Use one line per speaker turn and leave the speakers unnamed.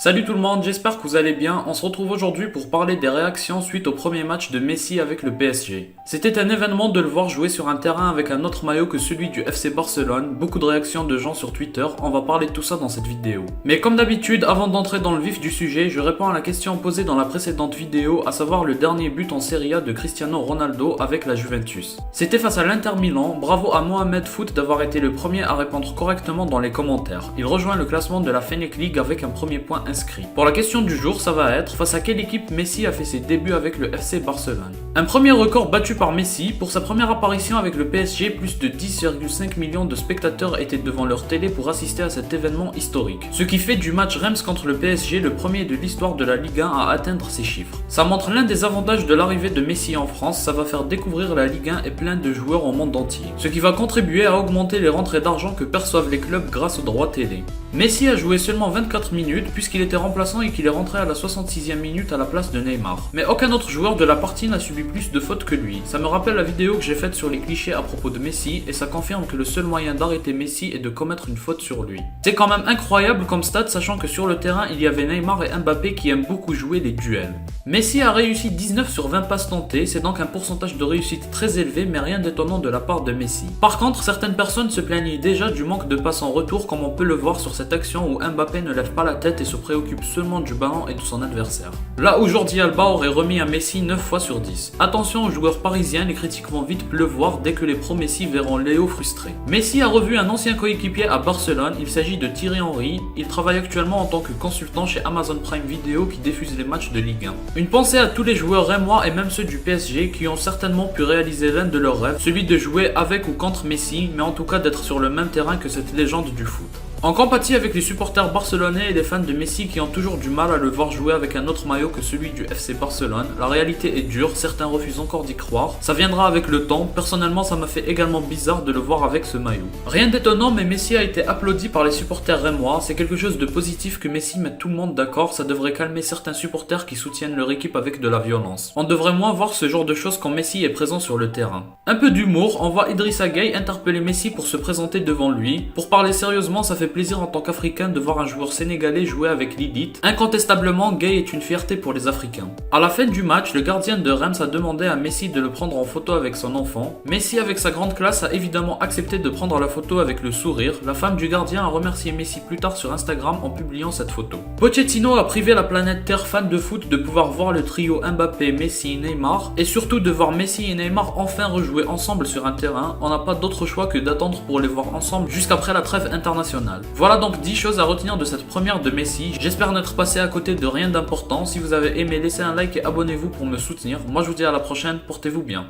Salut tout le monde, j'espère que vous allez bien. On se retrouve aujourd'hui pour parler des réactions suite au premier match de Messi avec le PSG. C'était un événement de le voir jouer sur un terrain avec un autre maillot que celui du FC Barcelone. Beaucoup de réactions de gens sur Twitter, on va parler de tout ça dans cette vidéo. Mais comme d'habitude, avant d'entrer dans le vif du sujet, je réponds à la question posée dans la précédente vidéo, à savoir le dernier but en Serie A de Cristiano Ronaldo avec la Juventus. C'était face à l'Inter Milan, bravo à Mohamed Foot d'avoir été le premier à répondre correctement dans les commentaires. Il rejoint le classement de la Fennec League avec un premier point inscrit. Pour la question du jour, ça va être face à quelle équipe Messi a fait ses débuts avec le FC Barcelone. Un premier record battu par Messi, pour sa première apparition avec le PSG, plus de 10,5 millions de spectateurs étaient devant leur télé pour assister à cet événement historique. Ce qui fait du match Reims contre le PSG le premier de l'histoire de la Ligue 1 à atteindre ces chiffres. Ça montre l'un des avantages de l'arrivée de Messi en France, ça va faire découvrir la Ligue 1 et plein de joueurs au monde entier. Ce qui va contribuer à augmenter les rentrées d'argent que perçoivent les clubs grâce aux droits télé. Messi a joué seulement 24 minutes puisqu'il était remplaçant et qu'il est rentré à la 66e minute à la place de Neymar. Mais aucun autre joueur de la partie n'a subi plus de fautes que lui. Ça me rappelle la vidéo que j'ai faite sur les clichés à propos de Messi et ça confirme que le seul moyen d'arrêter Messi est de commettre une faute sur lui. C'est quand même incroyable comme stat sachant que sur le terrain il y avait Neymar et Mbappé qui aiment beaucoup jouer les duels. Messi a réussi 19 sur 20 passes tentées, c'est donc un pourcentage de réussite très élevé mais rien d'étonnant de la part de Messi. Par contre, certaines personnes se plaignaient déjà du manque de passes en retour comme on peut le voir sur cette action où Mbappé ne lève pas la tête et se préoccupe seulement du ballon et de son adversaire. Là où Jordi Alba aurait remis à Messi 9 fois sur 10. Attention aux joueurs parisiens, les critiques vont vite pleuvoir dès que les pros Messi verront Léo frustré. Messi a revu un ancien coéquipier à Barcelone, il s'agit de Thierry Henry, il travaille actuellement en tant que consultant chez Amazon Prime Video qui diffuse les matchs de Ligue 1. Une pensée à tous les joueurs rémois et même ceux du PSG qui ont certainement pu réaliser l'un de leurs rêves, celui de jouer avec ou contre Messi, mais en tout cas d'être sur le même terrain que cette légende du foot. En compatie avec les supporters barcelonais et les fans de Messi qui ont toujours du mal à le voir jouer avec un autre maillot que celui du FC Barcelone, la réalité est dure, certains refusent encore d'y croire, ça viendra avec le temps, personnellement ça m'a fait également bizarre de le voir avec ce maillot. Rien d'étonnant mais Messi a été applaudi par les supporters rémois, c'est quelque chose de positif que Messi mette tout le monde d'accord, ça devrait calmer certains supporters qui soutiennent leur équipe avec de la violence. On devrait moins voir ce genre de choses quand Messi est présent sur le terrain. Un peu d'humour, on voit Idrissa Gueye interpeller Messi pour se présenter devant lui. Pour parler sérieusement, ça fait plaisir en tant qu'Africain de voir un joueur sénégalais jouer avec l'élite. Incontestablement, Gueye est une fierté pour les Africains. À la fin du match, le gardien de Reims a demandé à Messi de le prendre en photo avec son enfant. Messi, avec sa grande classe, a évidemment accepté de prendre la photo avec le sourire. La femme du gardien a remercié Messi plus tard sur Instagram en publiant cette photo. Pochettino a privé la planète Terre fan de foot de pouvoir voir le trio Mbappé, Messi, Neymar et surtout de voir Messi et Neymar enfin rejouer ensemble sur un terrain. On n'a pas d'autre choix que d'attendre pour les voir ensemble jusqu'après la trêve internationale. Voilà donc 10 choses à retenir de cette première de Messi. J'espère n'être passé à côté de rien d'important. Si vous avez aimé, laissez un like et abonnez-vous pour me soutenir. Moi je vous dis à la prochaine, portez-vous bien.